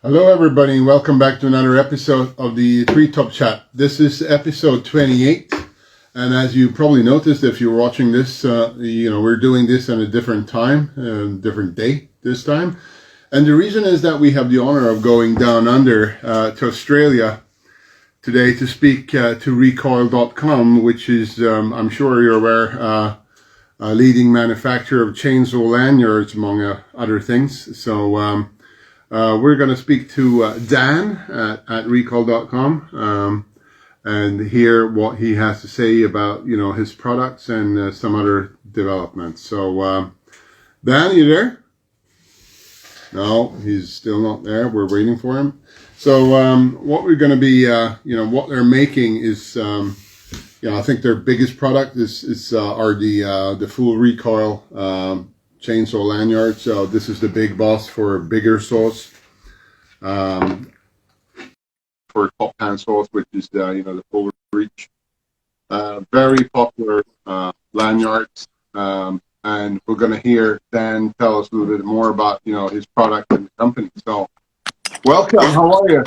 Hello, everybody, and welcome back to another episode of the TreeTopChat. This is episode 28, and as you probably noticed if you're watching this, we're doing this on a different time, different day this time. And the reason is that we have the honor of going down under to Australia today to speak to Reecoil.com, which is, I'm sure you're aware, a leading manufacturer of chainsaw lanyards, among other things. So we're going to speak to Dan at recoil.com and hear what he has to say about, his products and some other developments. So, Dan, you there? No, he's still not there. We're waiting for him. So what we're going to be, what they're making is, I think their biggest product are the full recoil chainsaw lanyard. So this is the big boss for bigger saws, for top hand saws, which is the full reach. Very popular lanyards, and we're going to hear Dan tell us a little bit more about his product and the company. So, welcome. How are you?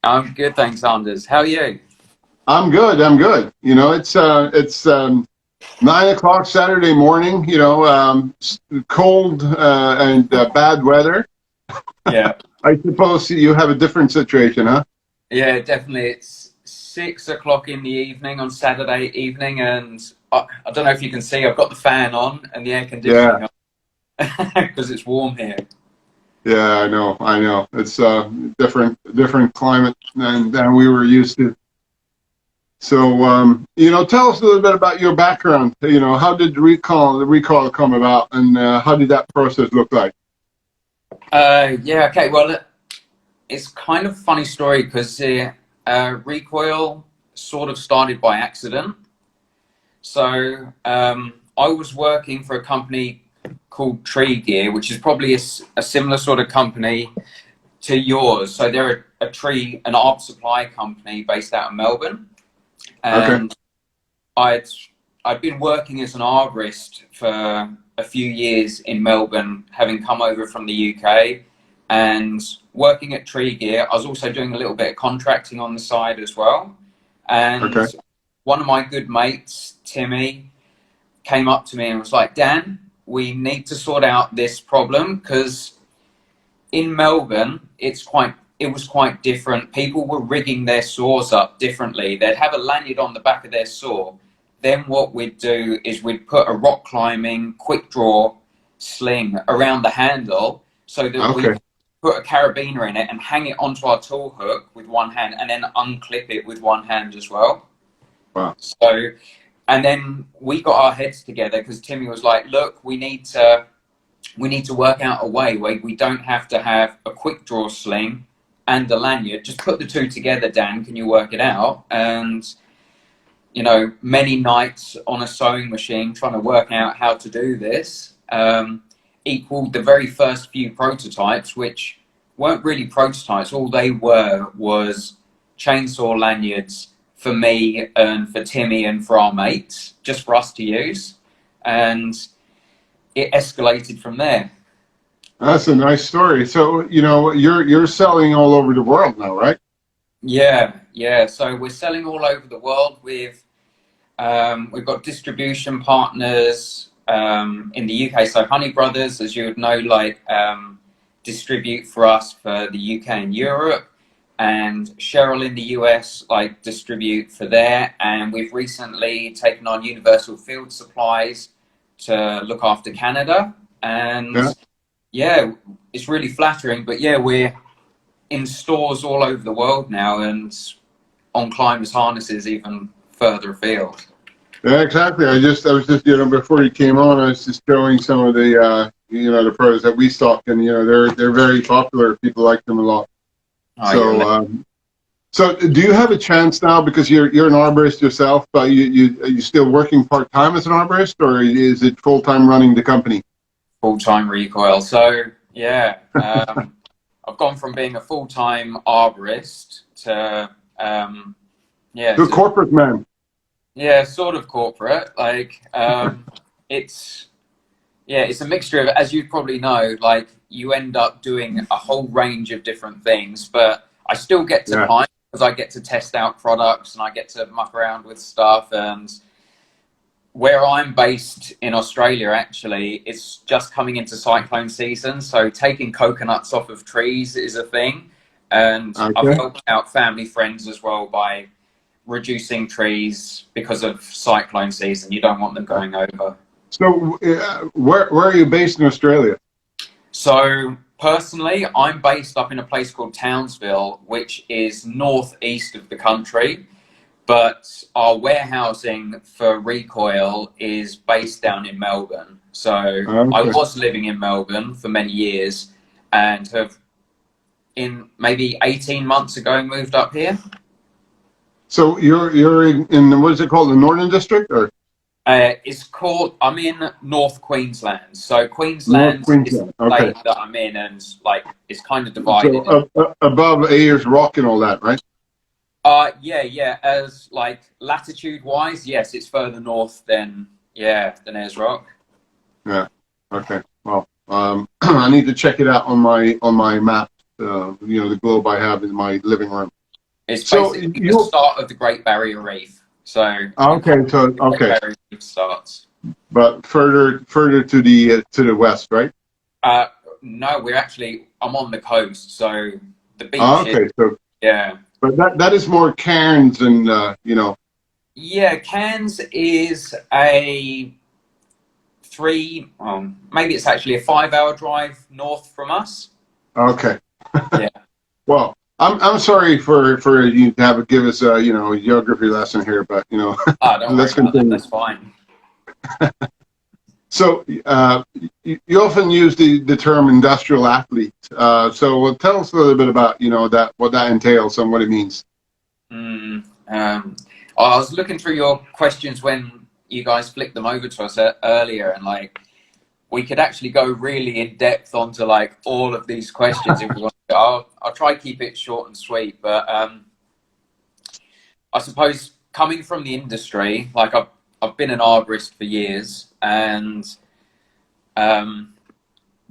I'm good, thanks, Anders. How are you? I'm good. It's 9 o'clock Saturday morning, cold and bad weather. Yeah. I suppose you have a different situation, huh? Yeah, definitely. It's 6 o'clock in the evening on Saturday evening, and I don't know if you can see, I've got the fan on and the air conditioning on because it's warm here. Yeah, I know. It's different climate than we were used to. So, tell us a little bit about your background. How did the Reecoil come about, and how did that process look like? Okay. Well, it's kind of a funny story because Reecoil sort of started by accident. So I was working for a company called Tree Gear, which is probably a similar sort of company to yours. So they're an art supply company based out of Melbourne. And okay. I'd been working as an arborist for a few years in Melbourne, having come over from the UK and working at Tree Gear. I was also doing a little bit of contracting on the side as well. And one of my good mates, Timmy, came up to me and was like, Dan, we need to sort out this problem because in Melbourne, it was quite different. People were rigging their saws up differently. They'd have a lanyard on the back of their saw. Then what we'd do is we'd put a rock climbing quick draw sling around the handle so that we put a carabiner in it and hang it onto our tool hook with one hand and then unclip it with one hand as well. Wow. So, and then we got our heads together because Timmy was like, look, we need to work out a way where we don't have to have a quick draw sling and a lanyard. Just put the two together, Dan. Can you work it out? And many nights on a sewing machine trying to work out how to do this equaled the very first few prototypes, which weren't really prototypes. All they were was chainsaw lanyards for me and for Timmy and for our mates, just for us to use. And it escalated from there. That's a nice story. So, you're selling all over the world now, right? Yeah. So we're selling all over the world. We've got distribution partners in the UK. So Honey Brothers, as you would know, distribute for us for the UK and Europe. And Cheryl in the US, distribute for there. And we've recently taken on Universal Field Supplies to look after Canada. And yeah, it's really flattering. But yeah, we're in stores all over the world now and on climbers' harnesses even further afield. Yeah, exactly. I was just before you came on, I was just showing some of the the pros that we stock, and they're very popular. People like them a lot. So do you have a chance now, because you're an arborist yourself? Are you still working part time as an arborist, or is it full time running the company? Full time Reecoil. So yeah, I've gone from being a full time arborist to to a corporate man. Yeah, sort of corporate. Yeah, it's a mixture of, as you probably know, like you end up doing a whole range of different things, but I still get to Yeah. climb because I get to test out products and I get to muck around with stuff. And where I'm based in Australia, actually, it's just coming into cyclone season. So taking coconuts off of trees is a thing. And I've Okay. helped out family friends as well by reducing trees because of cyclone season. You don't want them going over. So where are you based in Australia? So personally, I'm based up in a place called Townsville, which is northeast of the country. But our warehousing for Recoil is based down in Melbourne. So I Okay. was living in Melbourne for many years and have in maybe 18 months ago moved up here. So you're in what is it called, the Northern District or It's called, I'm in North Queensland. So North Queensland is the Queensland? Okay. state that I'm in, and like it's kind of divided. So above Ayers Rock and all that, right? Yeah. As like latitude wise, yes, it's further north than Ayers Rock. Yeah. Okay. Well, I need to check it out on my map. The globe I have in my living room. It's So basically the start of the Great Barrier Reef. So okay. So the Great okay, Barrier Reef starts. but further to the west, right? No, I'm on the coast, so the beach is Okay. So, yeah. but that is more Cairns and Yeah, Cairns is a maybe it's actually a 5-hour drive north from us. Okay. Yeah. Well, I'm sorry for you to have to give us a geography lesson here, but Don't worry let's about that. continue. That's fine. So you often use the term industrial athlete. So tell us a little bit about what that entails and what it means. I was looking through your questions when you guys flicked them over to us earlier, and like we could actually go really in depth onto like all of these questions if we want to. I'll try to keep it short and sweet, but I suppose coming from the industry, like I've been an arborist for years, and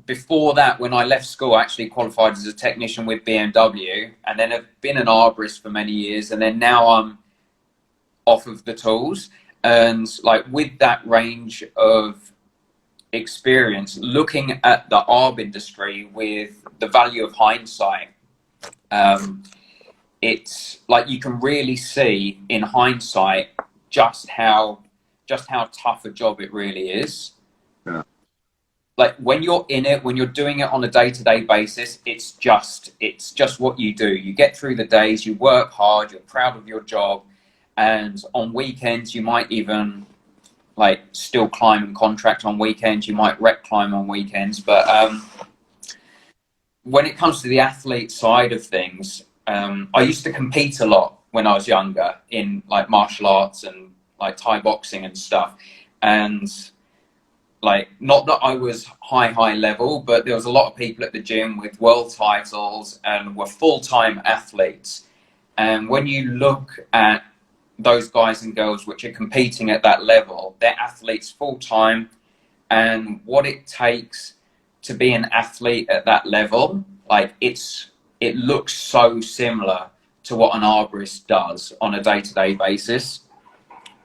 before that, when I left school, I actually qualified as a technician with BMW, and then have been an arborist for many years, and then now I'm off of the tools. And like with that range of experience, looking at the arb industry with the value of hindsight, it's like you can really see in hindsight just how tough a job it really is. Yeah. Like when you're in it, when you're doing it on a day-to-day basis, it's just what you do. You get through the days, you work hard, you're proud of your job, and on weekends you might even like still climb and contract on weekends. You might rec climb on weekends, but when it comes to the athlete side of things, I used to compete a lot when I was younger in like martial arts and like Thai boxing and stuff, and like not that I was high level, but there was a lot of people at the gym with world titles and were full-time athletes. And when you look at those guys and girls which are competing at that level, they're athletes full-time, and what it takes to be an athlete at that level, like it looks so similar to what an arborist does on a day-to-day basis.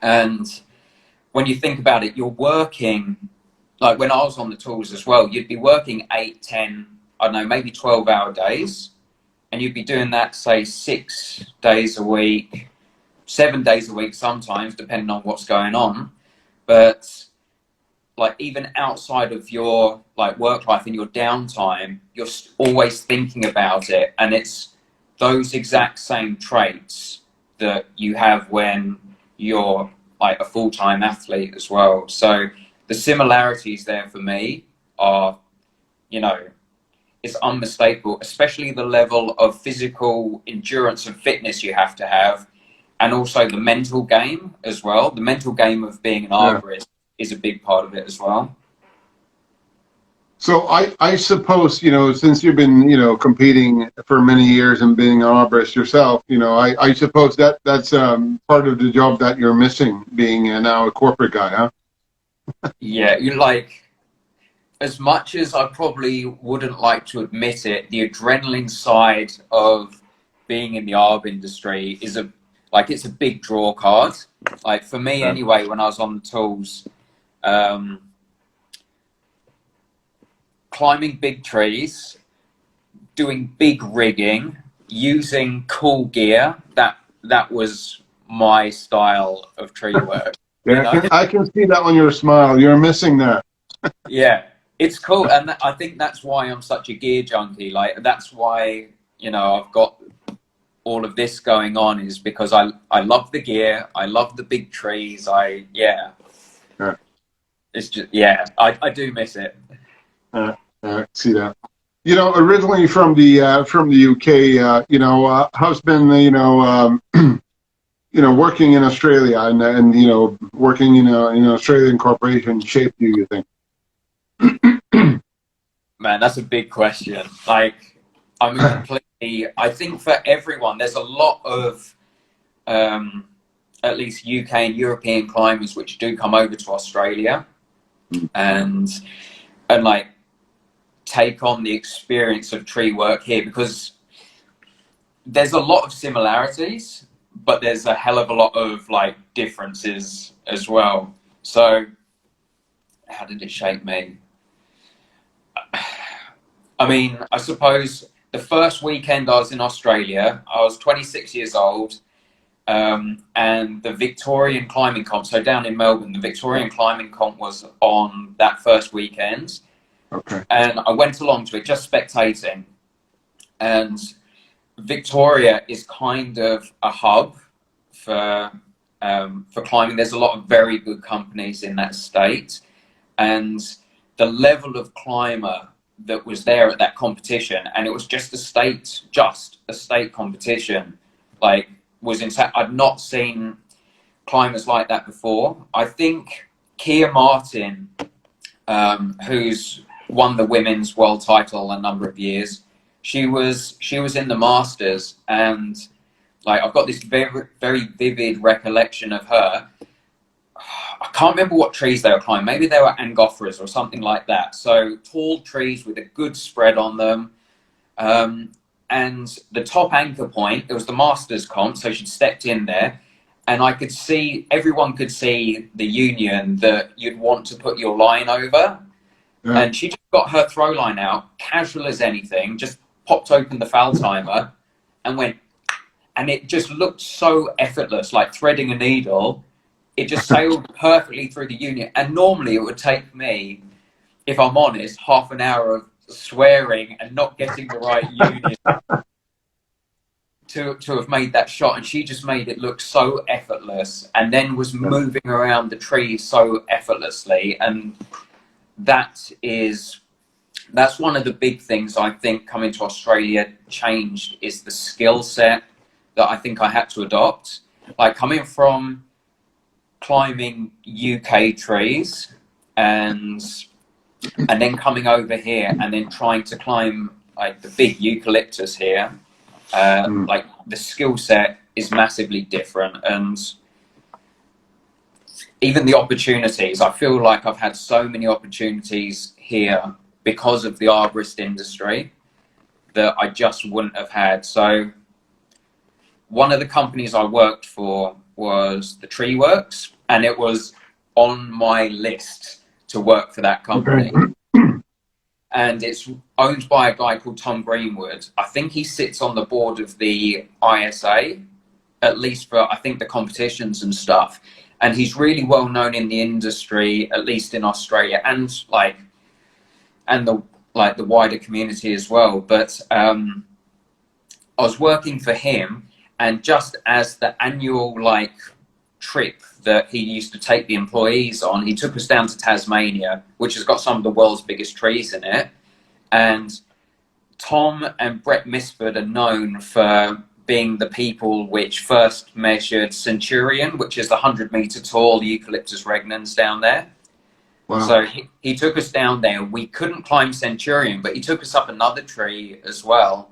And when you think about it, you're working, like when I was on the tools as well, you'd be working 8, 10, I don't know, maybe 12-hour days, and you'd be doing that, say, 6 days a week, 7 days a week sometimes, depending on what's going on. But like even outside of your like work life and your downtime, you're always thinking about it, and it's those exact same traits that you have when you're like a full-time athlete as well. So the similarities there for me are, it's unmistakable, especially the level of physical endurance and fitness you have to have, and also the mental game as well. The mental game of being an arborist is a big part of it as well. So I suppose, since you've been, competing for many years and being an arborist yourself, I suppose that's part of the job that you're missing, being now a corporate guy, huh? Yeah, you like as much as I probably wouldn't like to admit it, the adrenaline side of being in the ARB industry is it's a big draw card. Like for me anyway, when I was on the tools, climbing big trees, doing big rigging, using cool gear, that was my style of tree work. Yeah, You know? I can see that on your smile. You're missing that. Yeah, it's cool, and I think that's why I'm such a gear junkie. Like that's why I've got all of this going on, is because I love the gear, I love the big trees. Yeah. It's just I do miss it. I see that. Originally from the UK. How's been working in Australia and working in an Australian corporation shaped you? You think? Man, that's a big question. Like, I think for everyone, there's a lot of, at least UK and European climbers which do come over to Australia and like take on the experience of tree work here, because there's a lot of similarities, but there's a hell of a lot of like differences as well. So how did it shape me? I mean, I suppose the first weekend I was in Australia, I was 26 years old, and the Victorian climbing comp, so down in Melbourne, the Victorian climbing comp was on that first weekend. Okay. And I went along to it just spectating. And Victoria is kind of a hub for climbing. There's a lot of very good companies in that state, and the level of climber that was there at that competition, and it was just a state competition, like was insane. I'd not seen climbers like that before. I think Kia Martin, who's won the women's world title a number of years, she was in the Masters, and like I've got this very, very vivid recollection of her. I can't remember what trees they were climbing. Maybe they were Angophoras or something like that. So tall trees with a good spread on them. And the top anchor point, it was the Masters comp, so she'd stepped in there. And everyone could see the union that you'd want to put your line over. Yeah. And she just got her throw line out, casual as anything, just popped open the foul timer and went, and it just looked so effortless, like threading a needle. It just sailed perfectly through the union. And normally it would take me, if I'm honest, half an hour of swearing and not getting the right union to have made that shot. And she just made it look so effortless, and then was moving around the tree so effortlessly. And that's one of the big things I think coming to Australia changed, is the skill set that I think I had to adopt. Like coming from climbing UK trees and then coming over here and then trying to climb like the big eucalyptus here, like the skill set is massively different. And even the opportunities, I feel like I've had so many opportunities here because of the arborist industry that I just wouldn't have had. So one of the companies I worked for was the Tree Works, and it was on my list to work for that company. Okay. And it's owned by a guy called Tom Greenwood. I think he sits on the board of the ISA, at least for, I think, the competitions and stuff. And he's really well known in the industry, at least in Australia, and the wider community as well. But I was working for him, and just as the annual trip that he used to take the employees on, he took us down to Tasmania, which has got some of the world's biggest trees in it. And Tom and Brett Misford are known for being the people which first measured Centurion, which is the 100-meter tall Eucalyptus regnans down there. Wow. So he took us down there. We couldn't climb Centurion, but he took us up another tree as well.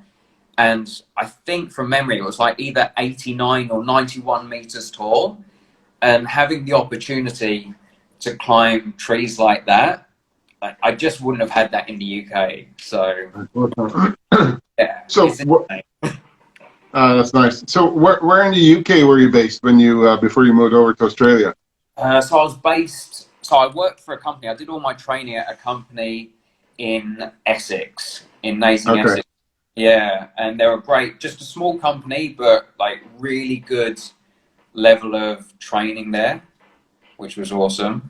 And I think from memory, it was like either 89 or 91 meters tall. And having the opportunity to climb trees like that, I just wouldn't have had that in the UK. So yeah, So it's insane. that's nice. So where in the UK were you based when you before you moved over to Australia? So I was based. So I worked for a company. I did all my training at a company in Essex, in Nasing, Okay. Essex. Yeah, and they were great. Just a small company, but like really good level of training there, which was awesome.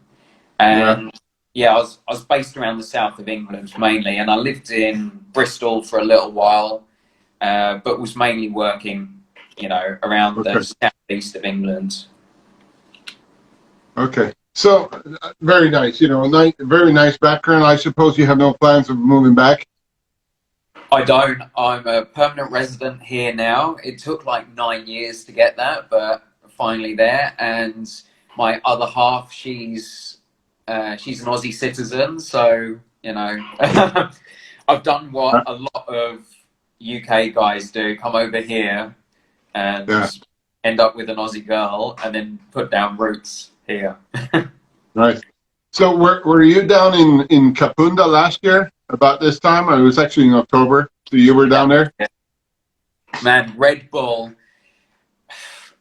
Yeah. And yeah, I was based around the south of England mainly, and I lived in Bristol for a little while, but was mainly working, around the Okay. southeast of England. Okay. So very nice. Very nice background. I suppose you have no plans of moving back. I don't. I'm a permanent resident here now. It took like 9 years to get that, but finally there. And my other half, she's an Aussie citizen, so I've done what Uh, a lot of UK guys do: come over here and Yeah. end up with an Aussie girl, and then put down roots here. Nice. So were you down in Kapunda last year about this time? It was actually in October. So you were down there? Yeah. Man, Red Bull.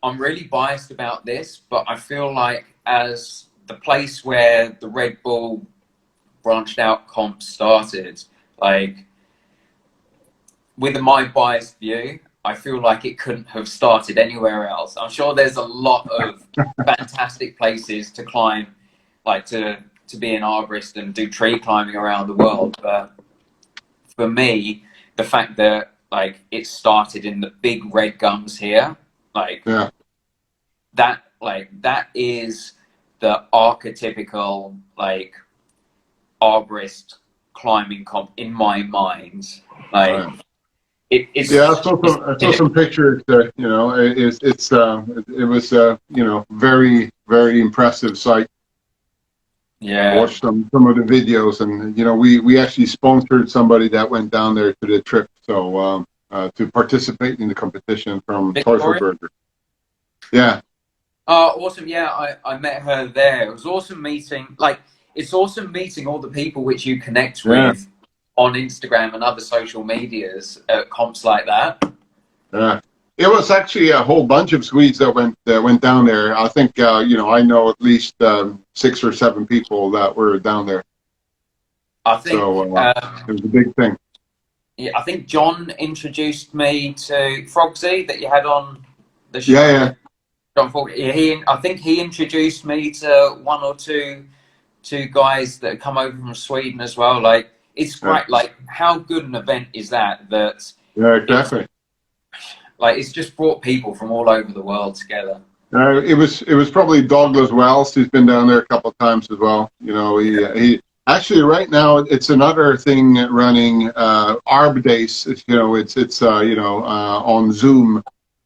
I'm really biased about this, but I feel like as the place where the Red Bull branched out comp started, like with my biased view, I feel like it couldn't have started anywhere else. I'm sure there's a lot of fantastic places to climb, like to be an arborist and do tree climbing around the world. But for me, the fact that like it started in the big red gums here, like Yeah. that is the archetypical like arborist climbing comp in my mind. Like Right. Yeah, I saw some pictures. It was very very impressive sight. I yeah, watched some of the videos, and we actually sponsored somebody that went down there to the trip, so to participate in the competition from Victoria. Teufelberger. Yeah, Awesome. Yeah, I met her there. It was awesome meeting. Like, it's awesome meeting all the people which you connect yeah, with on Instagram and other social medias at comps like that. yeah. It was actually a whole bunch of Swedes that went down there. I think I know at least 6 or 7 people that were down there. I think, So it was a big thing. yeah, I think John introduced me to Frogsy that you had on the show. Yeah, yeah, John Fog. Yeah, I think he introduced me to one or two guys that come over from Sweden as well. Like, it's yeah, great. Like, how good an event is that? yeah, It's exactly. like it's just brought people from all over the world together. It was probably Douglas Wells who's been down there a couple of times as well. He actually right now it's another thing running Arb Days. It's on Zoom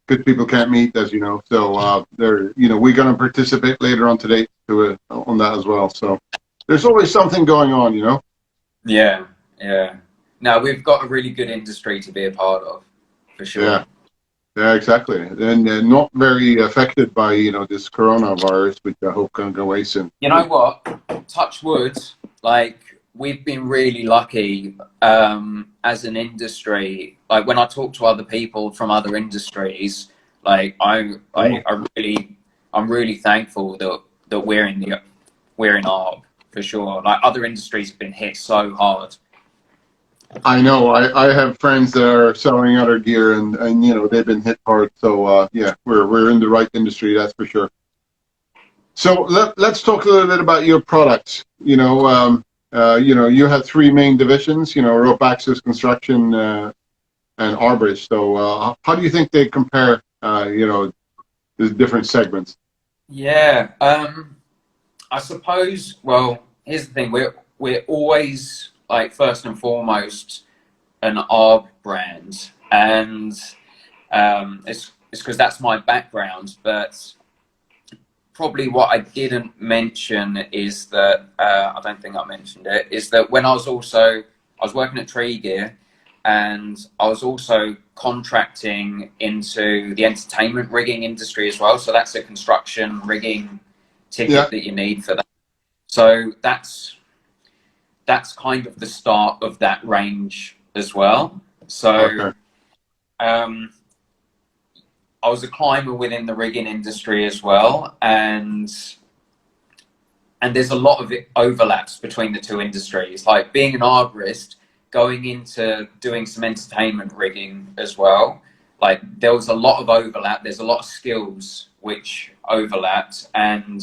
because people can't meet, as you know. So we're going to participate later on today on that as well. So there's always something going on. Yeah, yeah. No, we've got a really good industry to be a part of, for sure. Yeah. Yeah, exactly, and not very affected by this coronavirus, which I hope can go away soon. You know what? Touch wood. Like, we've been really lucky as an industry. Like, when I talk to other people from other industries, like I'm really thankful that we're in ARB for sure. Like, other industries have been hit so hard. I know. I have friends that are selling other gear, and they've been hit hard. So yeah, we're in the right industry, that's for sure. So let's talk a little bit about your products. You have 3 main divisions. Rope access, construction, and arborist. So how do you think they compare? The different segments. Yeah. I suppose. Well, here's the thing. We're always like first and foremost an ARB brand, and it's because that's my background. But probably what I didn't mention is that I don't think I mentioned it is that when I was working at Tree Gear, and I was also contracting into the entertainment rigging industry as well. So that's a construction rigging ticket that you need for that. So that's kind of the start of that range as well. So Okay. I was a climber within the rigging industry as well, and there's a lot of overlaps between the two industries. Like being an arborist, going into doing some entertainment rigging as well. Like there was a lot of overlap. There's a lot of skills which overlapped, and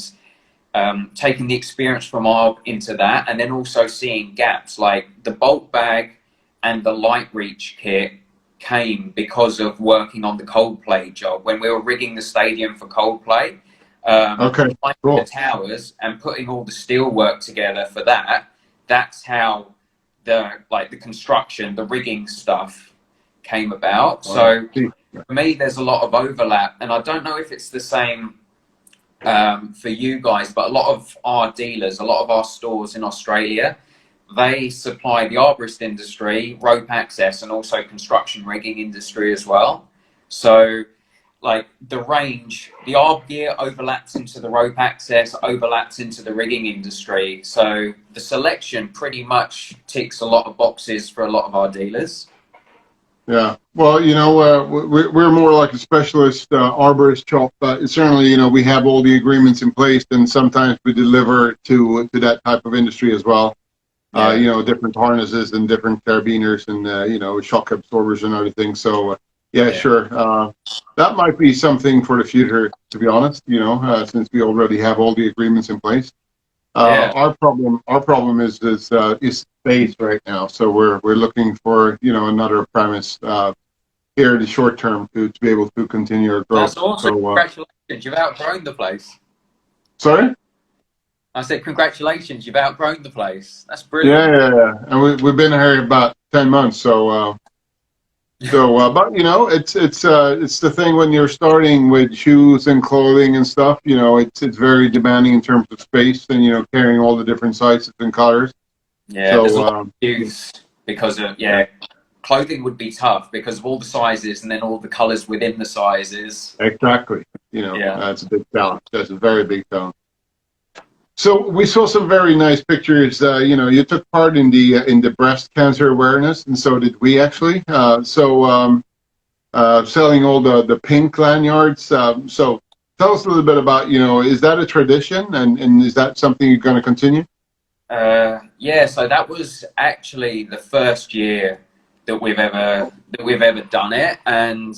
taking the experience from ARB into that, and then also seeing gaps. Like the bulk bag and the light reach kit came because of working on the Coldplay job when we were rigging the stadium for Coldplay. Okay. Cool. The towers and putting all the steel work together for that. That's how the construction, the rigging stuff came about. So for me, there's a lot of overlap, and I don't know if it's the same for you guys, but a lot of our dealers, a lot of our stores in Australia, they supply the arborist industry, rope access, and also construction rigging industry as well. So like the range, the ARB gear overlaps into the rope access, overlaps into the rigging industry. So the selection pretty much ticks a lot of boxes for a lot of our dealers. Yeah. Well, we're more like a specialist arborist shop, but certainly, we have all the agreements in place, and sometimes we deliver to that type of industry as well. Yeah. Different harnesses and different carabiners and, shock absorbers and other things. So, yeah, Yeah. sure. That might be something for the future, to be honest, since we already have all the agreements in place. Yeah. Our problem is space right now. So we're looking for, another premise here in the short term to be able to continue our growth. That's awesome. So, congratulations, you've outgrown the place. sorry? I said, congratulations, you've outgrown the place. That's brilliant. Yeah. And we've been here about 10 months. So, but it's the thing when you're starting with shoes and clothing and stuff. It's very demanding in terms of space and carrying all the different sizes and colors. Yeah, So, there's a lot of use because of clothing would be tough because of all the sizes and then all the colors within the sizes. Exactly. That's a big challenge. That's a very big challenge. So we saw some very nice pictures. You took part in the breast cancer awareness, and so did we actually. Selling all the pink lanyards. So tell us a little bit about, is that a tradition, and is that something you're going to continue? Yeah, so that was actually the first year that we've ever done it, and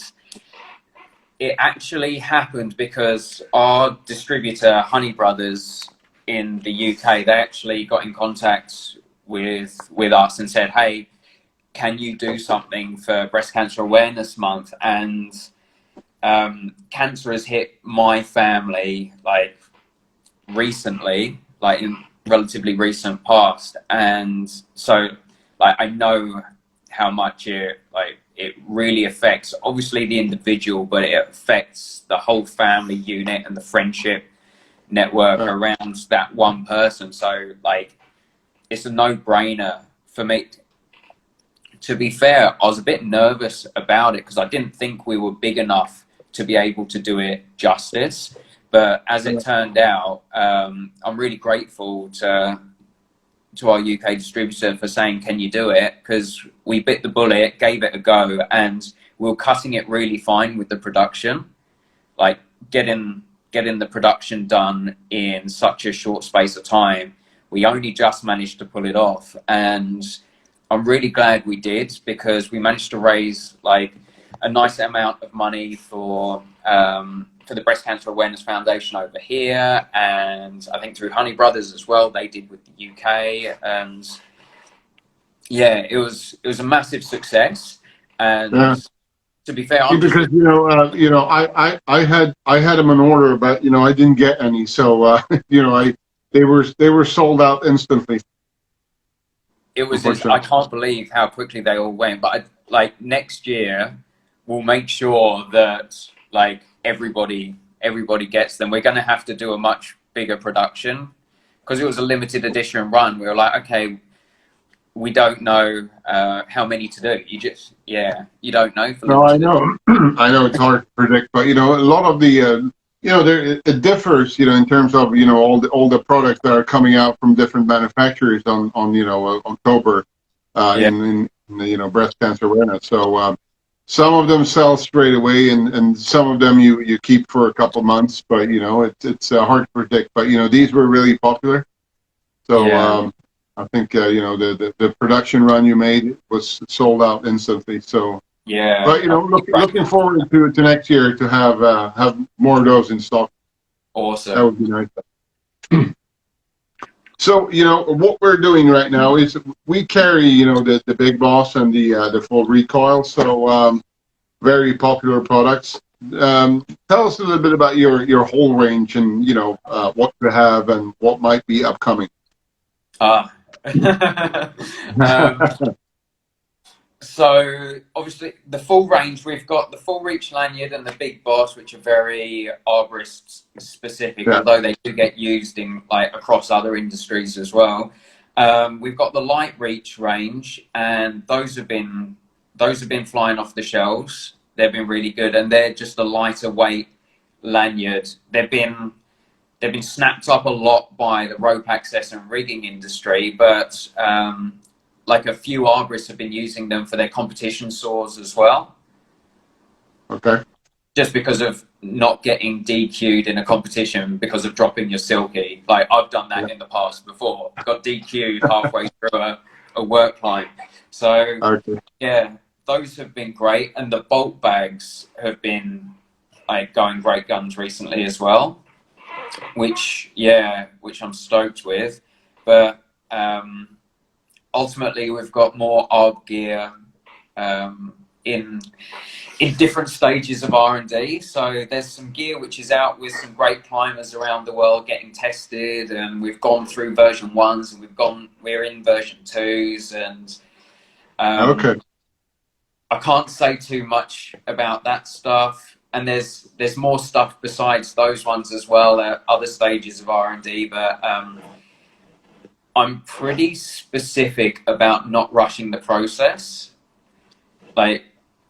it actually happened because our distributor Honey Brothers in the UK, they actually got in contact with us and said, hey, can you do something for Breast Cancer Awareness Month? And cancer has hit my family like recently, like in relatively recent past, and so like I know how much it really affects obviously the individual, but it affects the whole family unit and the friendship network around that one person. So like it's a no-brainer for me. To be fair, I was a bit nervous about it because I didn't think we were big enough to be able to do it justice. But as it turned out, I'm really grateful to our UK distributor for saying, can you do it? Because we bit the bullet, gave it a go, and we were cutting it really fine with the production. Like getting the production done in such a short space of time. We only just managed to pull it off. And I'm really glad we did because we managed to raise like a nice amount of money for the Breast Cancer Awareness Foundation over here, and I think through Honey Brothers as well, they did with the UK, and yeah, it was a massive success. And to be fair, because I had them in order, but I didn't get any, so they were sold out instantly. It was I can't believe how quickly they all went, but like next year we'll make sure that like everybody gets them. We're going to have to do a much bigger production because it was a limited edition run. We were like, okay, we don't know how many to do. You don't know. No, I know. I know it's hard to predict, but a lot of the it differs, in terms of, all the products that are coming out from different manufacturers on October, Yeah. in the, breast cancer awareness. So some of them sell straight away, and some of them you keep for a couple months. But it's hard to predict. But these were really popular. So Yeah. I think the production run you made was sold out instantly. So. Yeah. But looking forward to next year to have more of those in stock. That Awesome. would be nice. So what we're doing right now is we carry the Big Boss and the full Recoil. So very popular products. Tell us a little bit about your whole range, and what you have and what might be upcoming. Ah. um, So obviously the full range, we've got the full reach lanyard and the Big Boss, which are very arborist specific, Yeah. although they do get used in across other industries as well. We've got the light reach range, and those have been flying off the shelves. They've been really good, and they're just a lighter weight lanyard. They've been snapped up a lot by the rope access and rigging industry, but like a few arborists have been using them for their competition saws as well. Okay. Just because of not getting DQ'd in a competition because of dropping your silky. Like I've done that Yeah. in the past before. Got DQ'd halfway through a work climb. So Okay. yeah, those have been great. And the bolt bags have been going great guns recently as well. Which I'm stoked with. But ultimately we've got more ARB gear in different stages of R&D. So there's some gear which is out with some great climbers around the world getting tested, and we've gone through version 1s and we're in version 2s, and Okay. I can't say too much about that stuff. And there's more stuff besides those ones as well at other stages of R&D, but I'm pretty specific about not rushing the process. Like,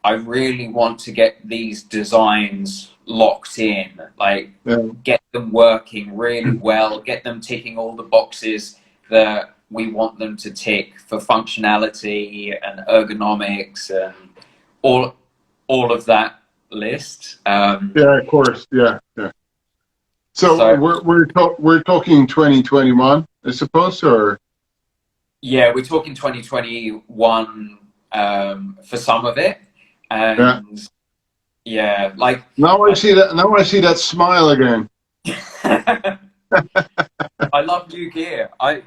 I really want to get these designs locked in, get them working really well, get them ticking all the boxes that we want them to tick for functionality and ergonomics and all of that list. Yeah, of course. Yeah. So So we're talking 2021, I suppose, or yeah, we're talking 2021 for some of it, yeah. and yeah, Now I see that. Now I see that smile again. I love new gear. I'd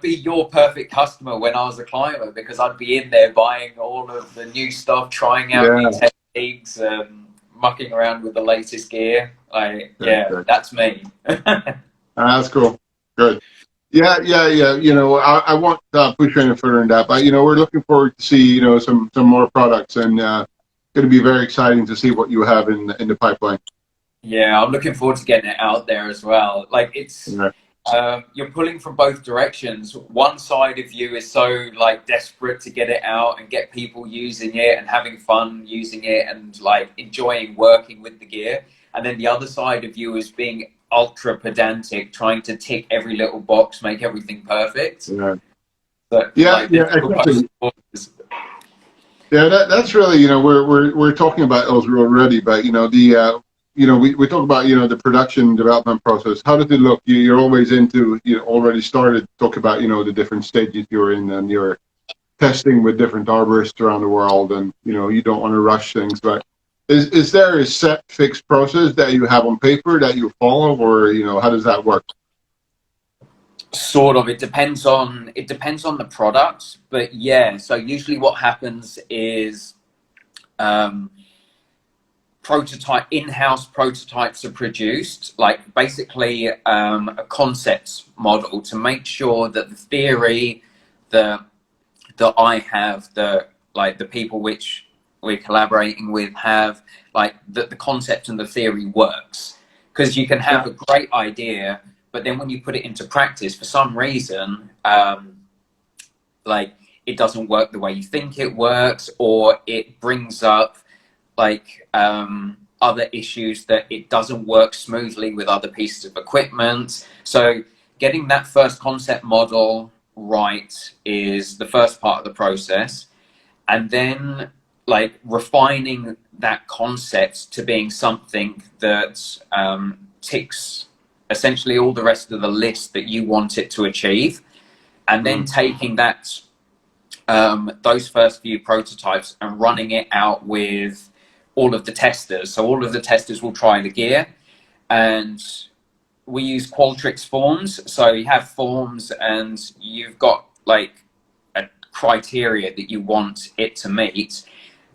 be your perfect customer when I was a climber, because I'd be in there buying all of the new stuff, trying out new Yeah. techniques, mucking around with the latest gear. Good. That's me. That's cool. Good. Yeah. I won't push any further in that, but we're looking forward to see some more products, and going to be very exciting to see what you have in the pipeline. Yeah, I'm looking forward to getting it out there as well. Yeah. You're pulling from both directions. One side of you is so desperate to get it out and get people using it and having fun using it and enjoying working with the gear. And then the other side of you is being ultra pedantic, trying to tick every little box, make everything perfect. Yeah. But Exactly. Yeah, that's really we're talking about those already, but we talk about the production development process. How does it look? You're always into already started talk about the different stages you're in, and you're testing with different arborists around the world, and you don't want to rush things. But is there a set fixed process that you have on paper that you follow, or how does that work? Sort of. It depends on the product, but yeah. So usually, what happens is in-house prototypes are produced, basically a concept model to make sure that the theory that I have, the people which we're collaborating with have, that the concept and the theory works. Because you can have Yeah. a great idea, but then when you put it into practice, for some reason, it doesn't work the way you think it works, or it brings up other issues that it doesn't work smoothly with other pieces of equipment. So getting that first concept model right is the first part of the process. And then like refining that concept to being something that ticks essentially all the rest of the list that you want it to achieve. And then taking that those first few prototypes and running it out with all of the testers. So all of the testers will try the gear, and we use Qualtrics forms. So you have forms and you've got like a criteria that you want it to meet,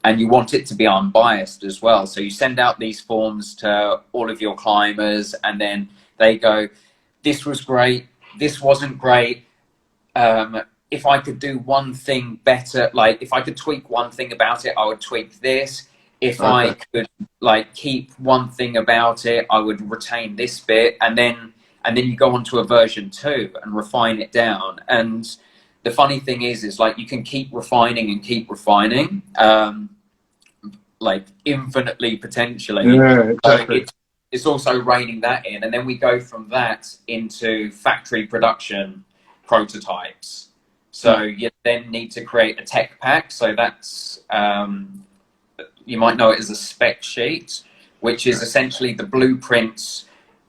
and you want it to be unbiased as well. So you send out these forms to all of your climbers, and then they go, this was great, this wasn't great. If I could do one thing better, like if I could tweak one thing about it, I would tweak this. If I could like keep one thing about it, I would retain this bit. And then you go on to a version 2 and refine it down. And the funny thing is like you can keep refining and keep refining, like infinitely potentially. Yeah, exactly. So it's also reining that in. And then we go from that into factory production prototypes. So you then need to create a tech pack. So that's, you might know it as a spec sheet, which is essentially the blueprints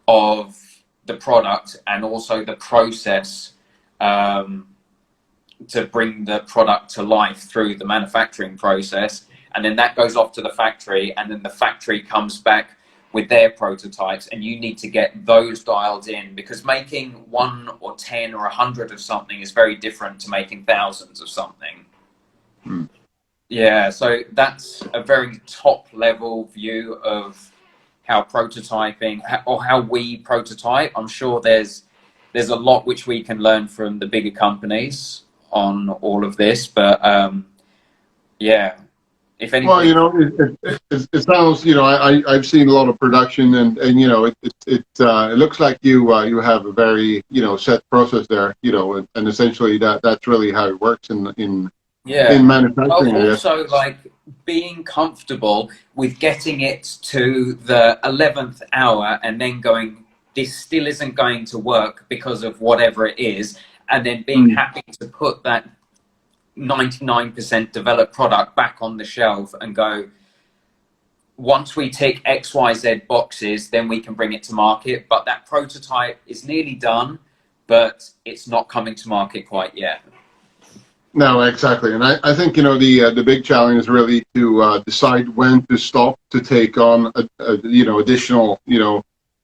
of the product and also the process to bring the product to life through the manufacturing process. And then that goes off to the factory, and then the factory comes back with their prototypes, and you need to get those dialed in, because making 1 or 10 or 100 of something is very different to making thousands of something. Yeah, so that's a very top level view of how prototyping, or how we prototype. I'm sure there's a lot which we can learn from the bigger companies on all of this, but yeah. If anything, well, you know, it sounds, you know, I've seen a lot of production, and you know, it looks like you have a very, you know, set process there, you know, and essentially that's really how it works in manufacturing. Well, also like being comfortable with getting it to the 11th hour and then going, this still isn't going to work because of whatever it is, and then being happy to put that 99% developed product back on the shelf and go, once we tick XYZ boxes, then we can bring it to market. But that prototype is nearly done, but it's not coming to market quite yet. No, exactly. And I think, you know, the big challenge is really to decide when to stop to take on, you know, additional, you know,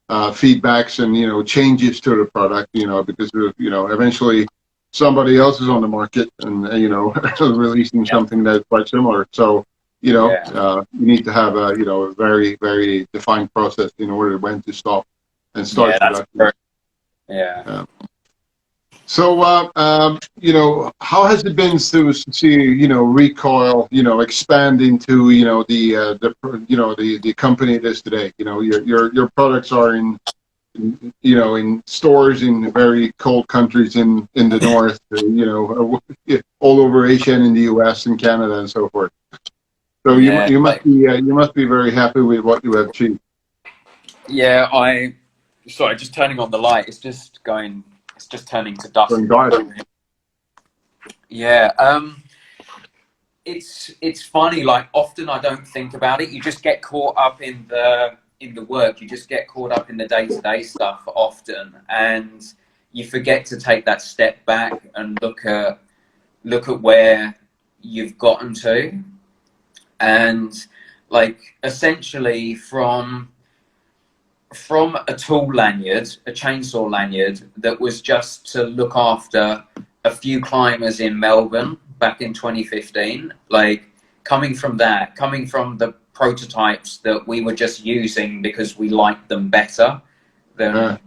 feedbacks and, you know, changes to the product, you know, because, you know, eventually somebody else is on the market and, you know, releasing something that's quite similar. So, you know, you need to have a, you know, a very, very defined process in order when to stop and start production. So, you know, how has it been to see, you know, Reecoil, you know, expand into, you know, the company it is today? You know, your products are in, you know, in stores in very cold countries in the north, you know, all over Asia and in the US and Canada and so forth. So you must be very happy with what you have achieved. Yeah, sorry, just turning on the light. It's just turning to dust. Yeah, it's funny. Like often I don't think about it. You just get caught up in the work. You just get caught up in the day-to-day stuff often, and you forget to take that step back and look at where you've gotten to. And like essentially from a tool lanyard, a chainsaw lanyard that was just to look after a few climbers in Melbourne back in 2015, like coming from the prototypes that we were just using because we liked them better than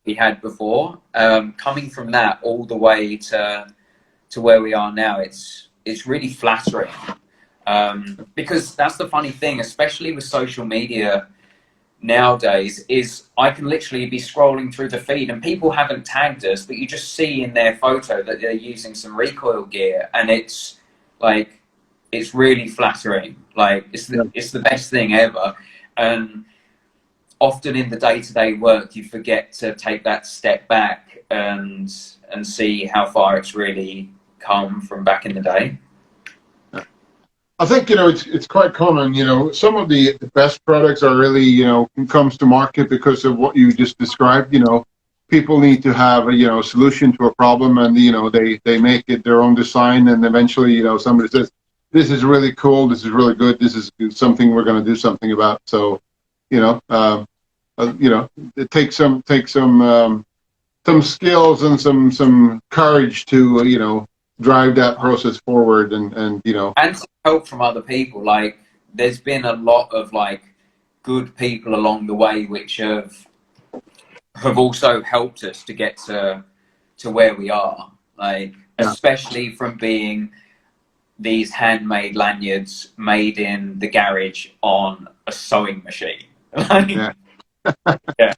we had before, coming from that all the way to where we are now, it's really flattering. Because that's the funny thing, especially with social media nowadays, is I can literally be scrolling through the feed and people haven't tagged us, but you just see in their photo that they're using some Reecoil gear, and it's like, it's really flattering. Like it's the best thing ever. And often in the day-to-day work, you forget to take that step back and see how far it's really come from back in the day. I think, it's quite common, some of the best products are really, comes to market because of what you just described. People need to have a, solution to a problem, and, they make it their own design, and eventually, somebody says, this is really cool, this is really good, this is something we're going to do something about. So, it takes some skills and some courage to, drive that process forward, and And some help from other people. Like, there's been a lot of like good people along the way which have also helped us to get to where we are. Like, yeah. especially from being these handmade lanyards made in the garage on a sewing machine. Like, Yeah. yeah.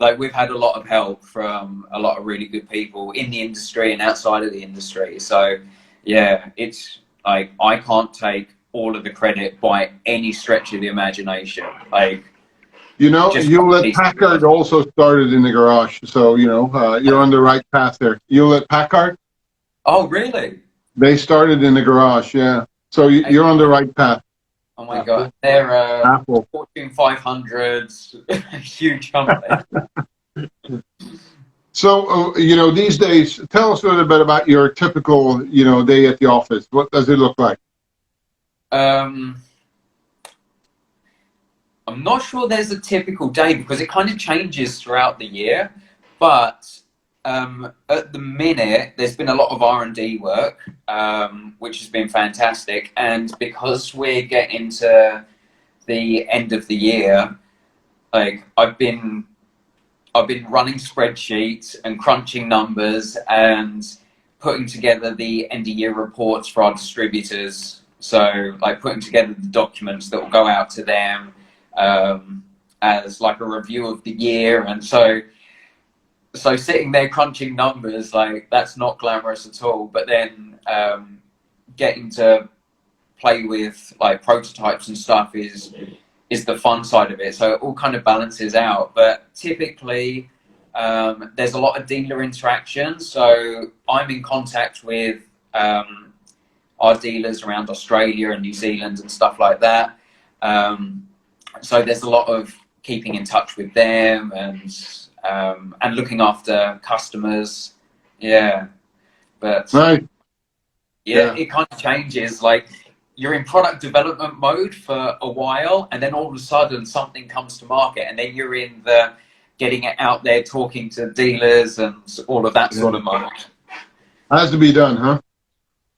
Like, we've had a lot of help from a lot of really good people in the industry and outside of the industry. So yeah, it's like, I can't take all of the credit by any stretch of the imagination. Like, Hewlett Packard also started in the garage, so you're on the right path there. Hewlett Packard, oh really? they started in the garage, yeah. So you're on the right path. Oh my God, they're Apple. Fortune 500s, huge company. So these days, tell us a little bit about your typical day at the office. What does it look like? I'm not sure there's a typical day because it kind of changes throughout the year, but at the minute there's been a lot of R&D work, which has been fantastic, and because we're getting to the end of the year, like, I've been running spreadsheets and crunching numbers and putting together the end of year reports for our distributors. So, like, putting together the documents that will go out to them as like a review of the year. And so sitting there crunching numbers, like, that's not glamorous at all. But then getting to play with like prototypes and stuff is the fun side of it. So it all kind of balances out. But typically there's a lot of dealer interaction. So I'm in contact with our dealers around Australia and New Zealand and stuff like that. So there's a lot of keeping in touch with them and looking after customers. Yeah. But Right. yeah, it kind of changes. Like, you're in product development mode for a while, and then all of a sudden something comes to market, and then you're in the getting it out there, talking to dealers and all of that sort of mode. Has to be done, huh?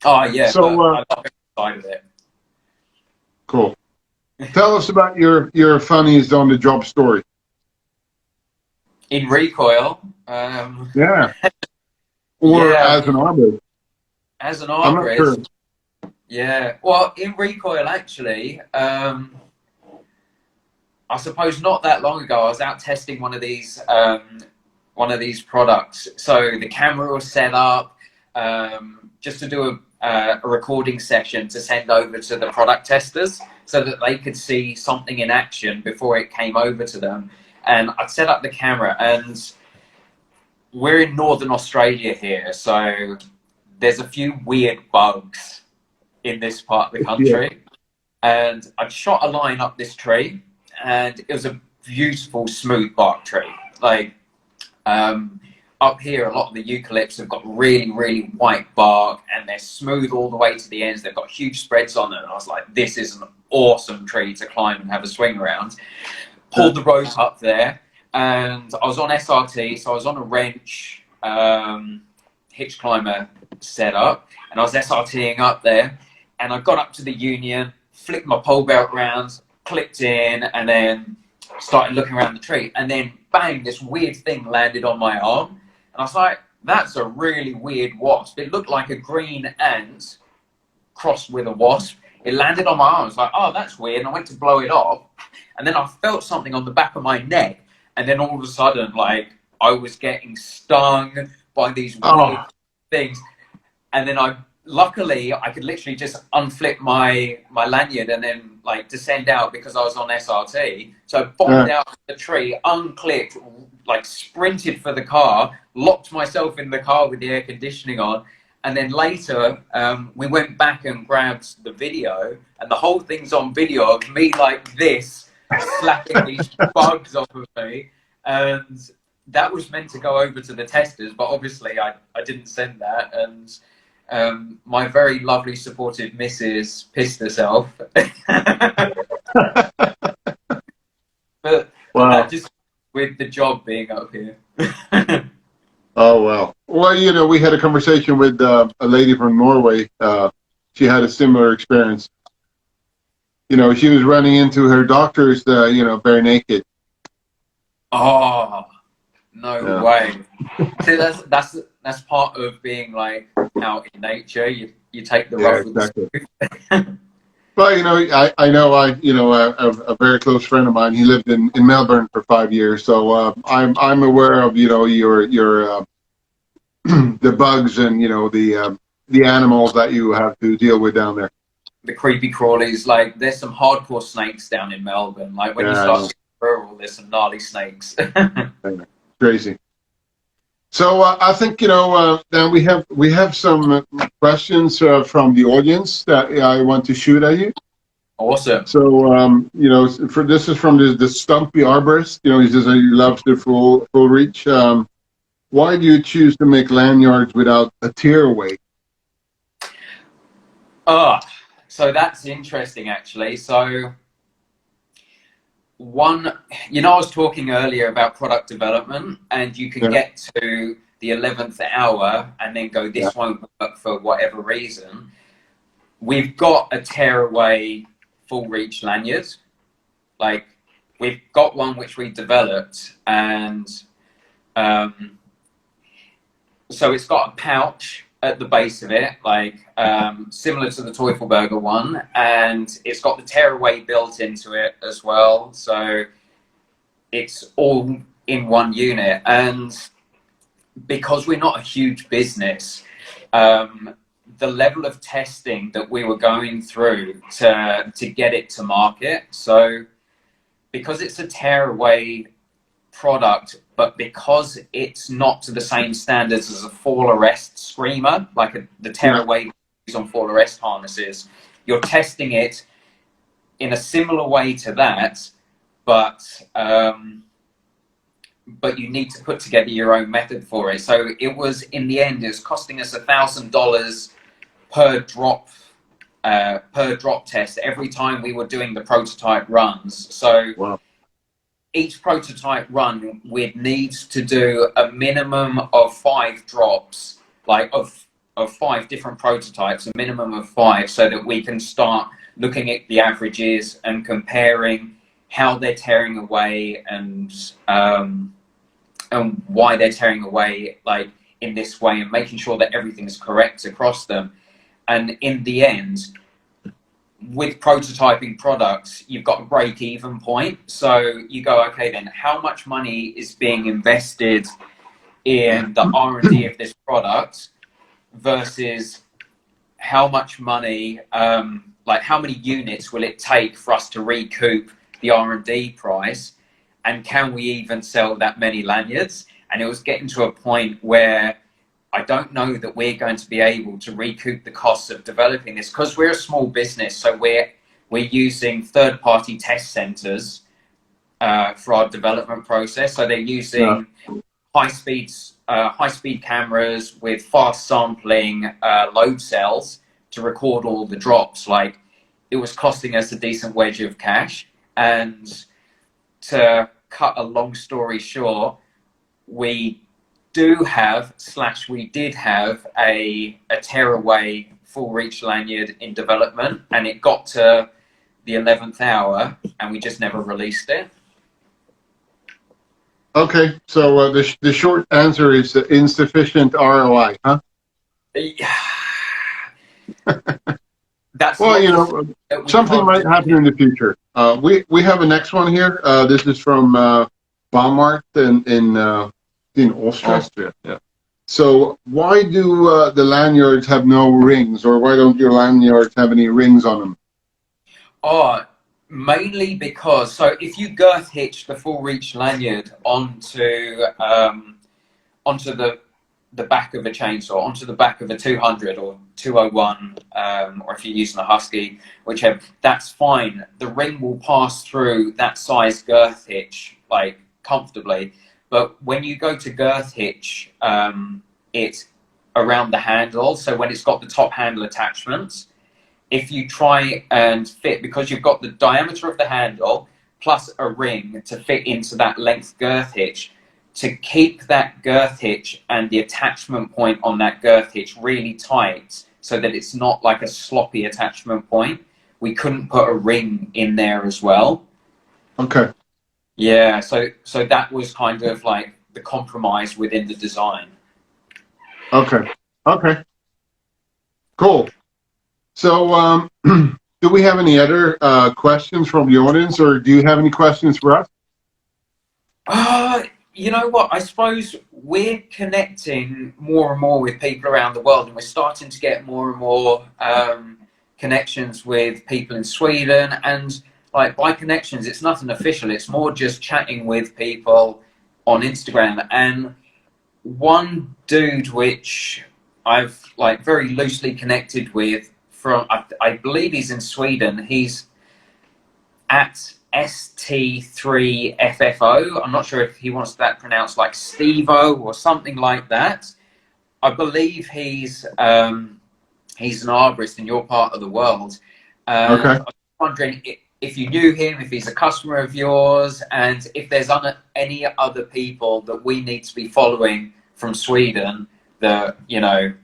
Oh yeah, So but I love every side of it. cool. Tell us about your funniest on the job story. In Reecoil, Yeah. Or yeah, as an arborist. as an I'm not sure. arborist, yeah. Well, in Reecoil, actually, I suppose not that long ago, I was out testing one of these products. So the camera was set up just to do a recording session to send over to the product testers so that they could see something in action before it came over to them. And I'd set up the camera, and we're in Northern Australia here, so there's a few weird bugs in this part of the country. And I'd shot a line up this tree, and it was a beautiful smooth bark tree. Like, up here, a lot of the eucalypts have got really, really white bark, and they're smooth all the way to the ends. They've got huge spreads on them. And I was like, this is an awesome tree to climb and have a swing around. Pulled the rope up there, and I was on SRT, so I was on a wrench hitch climber setup, and I was SRTing up there, and I got up to the union, flicked my pole belt around, clicked in, and then started looking around the tree, and then bang, this weird thing landed on my arm, and I was like, that's a really weird wasp. It looked like a green ant crossed with a wasp. It landed on my arm. I was like, oh, that's weird. And I went to blow it off, and then I felt something on the back of my neck, and then all of a sudden, like, I was getting stung by these weird things, and then I luckily I could literally just unflip my lanyard and then like descend out because I was on SRT. So I bombed out of the tree, unclipped, like sprinted for the car, locked myself in the car with the air conditioning on. And then later, we went back and grabbed the video, and the whole thing's on video of me like this, slapping these bugs off of me. And that was meant to go over to the testers, but obviously I didn't send that. And my very lovely, supportive missus pissed herself. But Wow. that just with the job being up here. Oh, well. Well, you know, we had a conversation with a lady from Norway. She had a similar experience. You know, she was running into her doctors, you know, bare naked. Oh, no way. See, that's part of being like out in nature. You take the rough with the smooth. Well, you know, I know, you know, a very close friend of mine. He lived in Melbourne for 5 years, so I'm aware of, you know, your the bugs and, you know, the animals that you have to deal with down there. The creepy crawlies, like there's some hardcore snakes down in Melbourne. Like when you start to rural, there's some gnarly snakes. Crazy. So I think, you know, Dan, we have some questions from the audience that I want to shoot at you. Awesome. So you know, this is from the Stumpy Arborist. You know, he says he loves the full reach. Why do you choose to make lanyards without a tearaway? So that's interesting, actually. So one, you know, I was talking earlier about product development, and you can get to the 11th hour and then go, this won't work for whatever reason. We've got a tearaway full reach lanyard. Like, we've got one which we developed, and so it's got a pouch at the base of it, like similar to the Teufelberger one, and it's got the tearaway built into it as well. So it's all in one unit. And because we're not a huge business, the level of testing that we were going through to get it to market. So because it's a tearaway product, but because it's not to the same standards as a fall arrest screamer, like the tearaway is on fall arrest harnesses, you're testing it in a similar way to that, but you need to put together your own method for it. So it was, in the end, it was costing us $1,000 per drop test every time we were doing the prototype runs. So each prototype run, we'd need to do a minimum of 5 drops, like of 5 different prototypes, a minimum of 5, so that we can start looking at the averages and comparing how they're tearing away and why they're tearing away, like in this way, and making sure that everything's correct across them. And in the end, with prototyping products, you've got a break-even point. So you go, okay, then how much money is being invested in the R&D of this product versus how much money, like how many units will it take for us to recoup the R&D price, and can we even sell that many lanyards? And it was getting to a point where I don't know that we're going to be able to recoup the costs of developing this, because we're a small business. So we're using third-party test centers for our development process. So they're using high-speed cameras with fast sampling load cells to record all the drops. Like, it was costing us a decent wedge of cash. And to cut a long story short, we did have a tearaway full reach lanyard in development, and it got to the 11th hour and we just never released it. Okay, so the short answer is insufficient ROI, huh? That's well, you know, something might happen in the future. We have a next one here. This is from Baumart in Austria. Yeah. So why do the lanyards have no rings, or why don't your lanyards have any rings on them? Oh, mainly because, so if you girth hitch the full reach lanyard onto the back of a chainsaw, onto the back of a 200 or 201, or if you're using a Husky, whichever, that's fine. The ring will pass through that size girth hitch like comfortably. But when you go to girth hitch, it's around the handle. So when it's got the top handle attachments, if you try and fit, because you've got the diameter of the handle plus a ring to fit into that length girth hitch, to keep that girth hitch and the attachment point on that girth hitch really tight so that it's not like a sloppy attachment point, we couldn't put a ring in there as well. Okay. Yeah, so that was kind of like the compromise within the design. Okay. Okay. Cool. So, do we have any other questions from the audience, or do you have any questions for us? You know what? I suppose we're connecting more and more with people around the world, and we're starting to get more and more connections with people in Sweden. And like by connections, it's nothing official. It's more just chatting with people on Instagram. And one dude which I've like very loosely connected with from, I believe he's in Sweden. He's at ST3FFO. I'm not sure if he wants that pronounced like Stevo or something like that. I believe he's an arborist in your part of the world. Okay. I was wondering if you knew him, if he's a customer of yours, and if there's any other people that we need to be following from Sweden that, you know,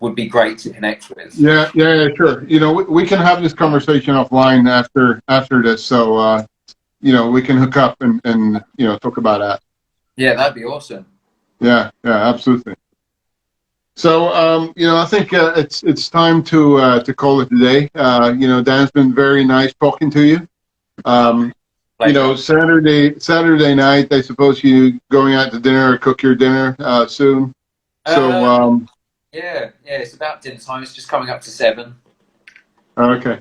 would be great to connect with. Yeah, sure. You know, we can have this conversation offline after this, so you know, we can hook up and you know, talk about that. Yeah, that'd be awesome. Yeah, absolutely. So, you know, I think it's time to call it a day. You know, Dan's been very nice talking to you. You know, Saturday night, I suppose you going out to dinner or cook your dinner soon. So, yeah, it's about dinner time. It's just coming up to 7. okay.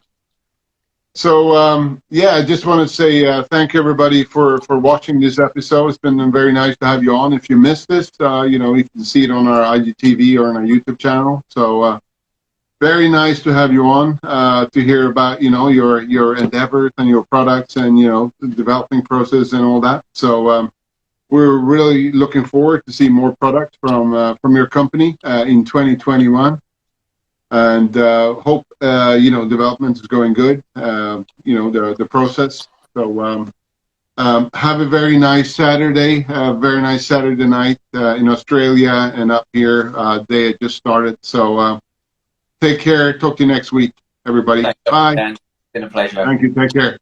So, yeah, I just want to say thank you, everybody, for watching this episode. It's been very nice to have you on. If you missed this, you know, you can see it on our IGTV or on our YouTube channel. So, very nice to have you on to hear about, you know, your endeavors and your products and, you know, the developing process and all that. So, we're really looking forward to see more products from your company in 2021. And hope you know, development is going good. You know, the process. So have a very nice Saturday, very nice Saturday night in Australia, and up here day had just started. So take care. Talk to you next week, everybody. Thanks, Bye. Dan. It's been a pleasure. Thank you. Take care.